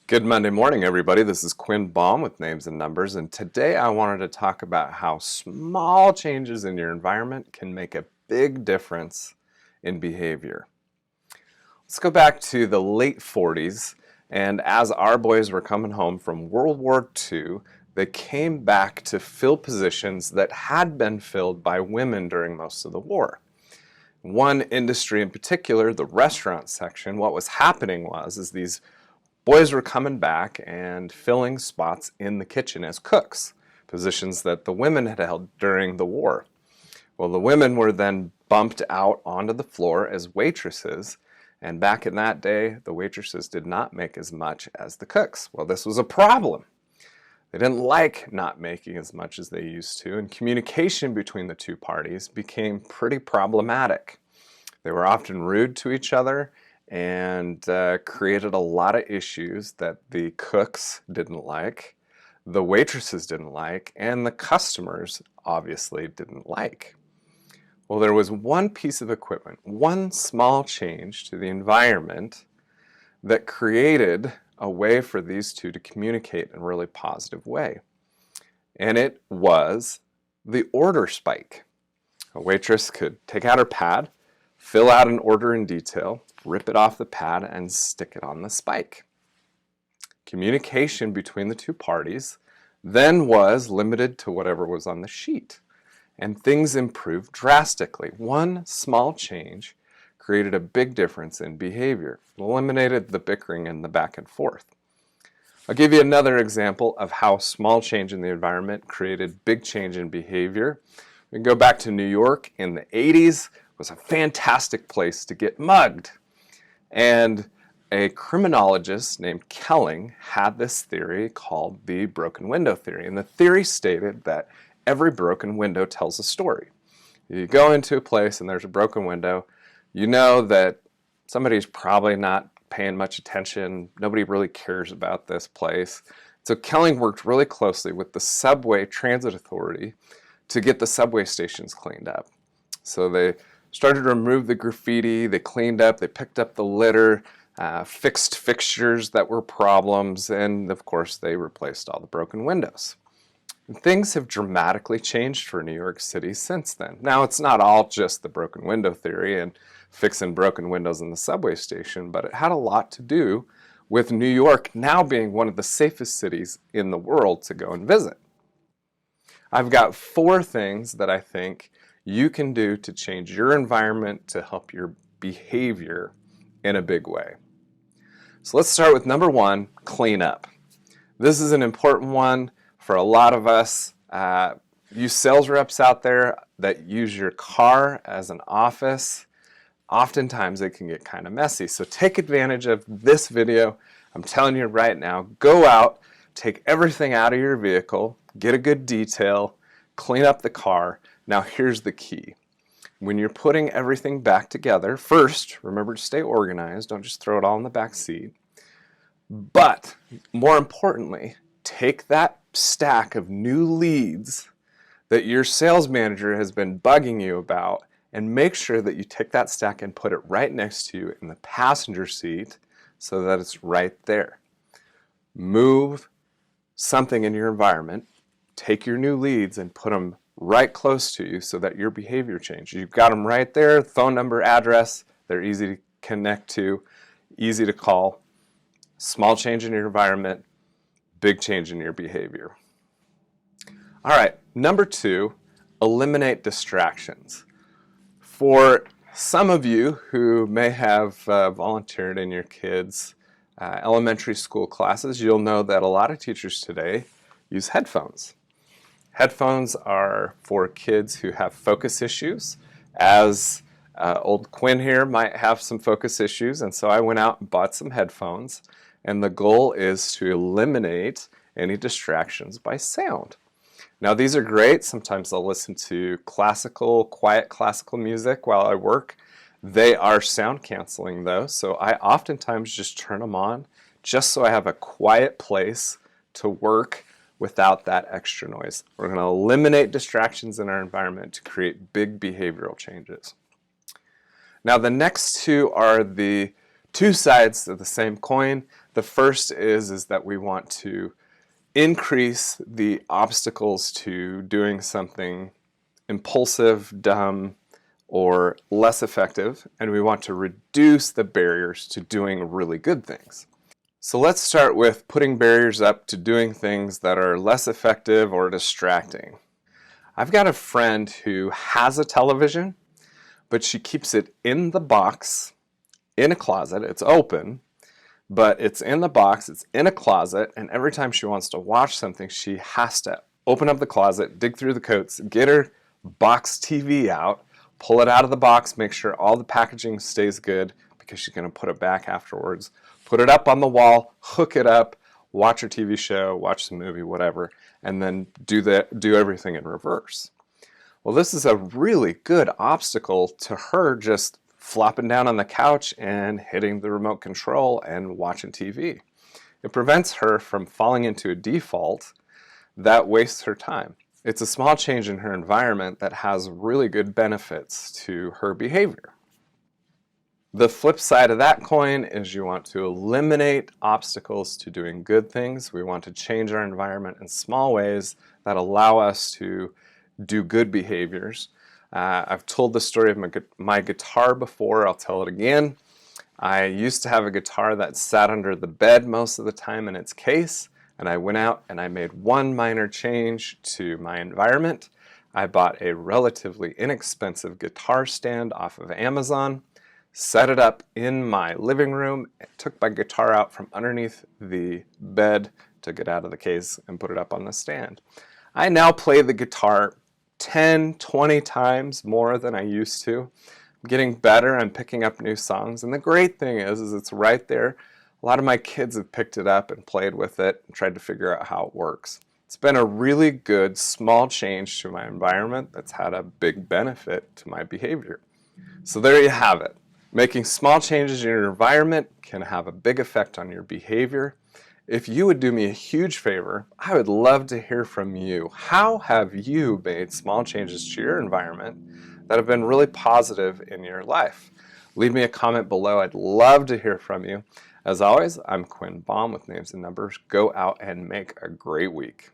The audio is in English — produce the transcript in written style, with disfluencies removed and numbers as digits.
Good Monday morning, everybody. This is Quinn Baum with Names and Numbers, and today I wanted to talk about how small changes in your environment can make a big difference in behavior. Let's go back to the late 40s, and as our boys were coming home from World War II, they came back to fill positions that had been filled by women during most of the war. One industry in particular, the restaurant section, what was happening is these boys were coming back and filling spots in the kitchen as cooks, positions that the women had held during the war. Well, the women were then bumped out onto the floor as waitresses, and back in that day, the waitresses did not make as much as the cooks. Well, this was a problem. They didn't like not making as much as they used to, and communication between the two parties became pretty problematic. They were often rude to each other, and created a lot of issues that the cooks didn't like, the waitresses didn't like, and the customers obviously didn't like. Well, there was one piece of equipment, one small change to the environment that created a way for these two to communicate in a really positive way. And it was the order spike. A waitress could take out her pad, fill out an order in detail, rip it off the pad, and stick it on the spike. Communication between the two parties then was limited to whatever was on the sheet, and things improved drastically. One small change created a big difference in behavior, eliminated the bickering and the back and forth. I'll give you another example of how small change in the environment created big change in behavior. We can go back to New York in the 80s. It was a fantastic place to get mugged. And a criminologist named Kelling had this theory called the broken window theory. And the theory stated that every broken window tells a story. You go into a place and there's a broken window, you know that somebody's probably not paying much attention. Nobody really cares about this place. So Kelling worked really closely with the Subway Transit Authority to get the subway stations cleaned up. So they started to remove the graffiti, they cleaned up, they picked up the litter, fixed fixtures that were problems, and of course they replaced all the broken windows. And things have dramatically changed for New York City since then. Now, it's not all just the broken window theory and fixing broken windows in the subway station, but it had a lot to do with New York now being one of the safest cities in the world to go and visit. I've got 4 things that I think you can do to change your environment to help your behavior in a big way. So let's start with number 1, clean up. This is an important one for a lot of us. You sales reps out there that use your car as an office, oftentimes it can get kind of messy. So take advantage of this video. I'm telling you right now, go out, take everything out of your vehicle, get a good detail, clean up the car. Now here's the key. When you're putting everything back together, first, remember to stay organized. Don't just throw it all in the back seat. But more importantly, take that stack of new leads that your sales manager has been bugging you about and make sure that you take that stack and put it right next to you in the passenger seat so that it's right there. Move something in your environment, take your new leads and put them right close to you so that your behavior changes. You've got them right there, phone number, address, they're easy to connect to, easy to call. Small change in your environment, big change in your behavior. All right, number 2, eliminate distractions. For some of you who may have volunteered in your kids' elementary school classes, you'll know that a lot of teachers today use headphones. Headphones are for kids who have focus issues, as old Quinn here might have some focus issues, and so I went out and bought some headphones, and the goal is to eliminate any distractions by sound. Now these are great. Sometimes I'll listen to quiet classical music while I work. They are sound canceling though, so I oftentimes just turn them on just so I have a quiet place to work without that extra noise. We're going to eliminate distractions in our environment to create big behavioral changes. Now the next 2 are the 2 sides of the same coin. The first is that we want to increase the obstacles to doing something impulsive, dumb, or less effective, and we want to reduce the barriers to doing really good things. So let's start with putting barriers up to doing things that are less effective or distracting. I've got a friend who has a television, but she keeps it in the box in a closet. It's open, but it's in the box, it's in a closet, and every time she wants to watch something, she has to open up the closet, dig through the coats, get her box TV out, pull it out of the box, make sure all the packaging stays good because she's going to put it back afterwards, put it up on the wall, hook it up, watch her TV show, watch the movie, whatever, and then do everything in reverse. Well, this is a really good obstacle to her just flopping down on the couch and hitting the remote control and watching TV. It prevents her from falling into a default that wastes her time. It's a small change in her environment that has really good benefits to her behavior. The flip side of that coin is you want to eliminate obstacles to doing good things. We want to change our environment in small ways that allow us to do good behaviors. I've told the story of my guitar before. I'll tell it again. I used to have a guitar that sat under the bed most of the time in its case, and I went out and I made one minor change to my environment. I bought a relatively inexpensive guitar stand off of Amazon, set it up in my living room, took my guitar out from underneath the bed, took it out of the case, and put it up on the stand. I now play the guitar 10, 20 times more than I used to. I'm getting better. I'm picking up new songs. And the great thing is it's right there. A lot of my kids have picked it up and played with it and tried to figure out how it works. It's been a really good small change to my environment that's had a big benefit to my behavior. So there you have it. Making small changes in your environment can have a big effect on your behavior. If you would do me a huge favor, I would love to hear from you. How have you made small changes to your environment that have been really positive in your life? Leave me a comment below. I'd love to hear from you. As always, I'm Quinn Baum with Names and Numbers. Go out and make a great week.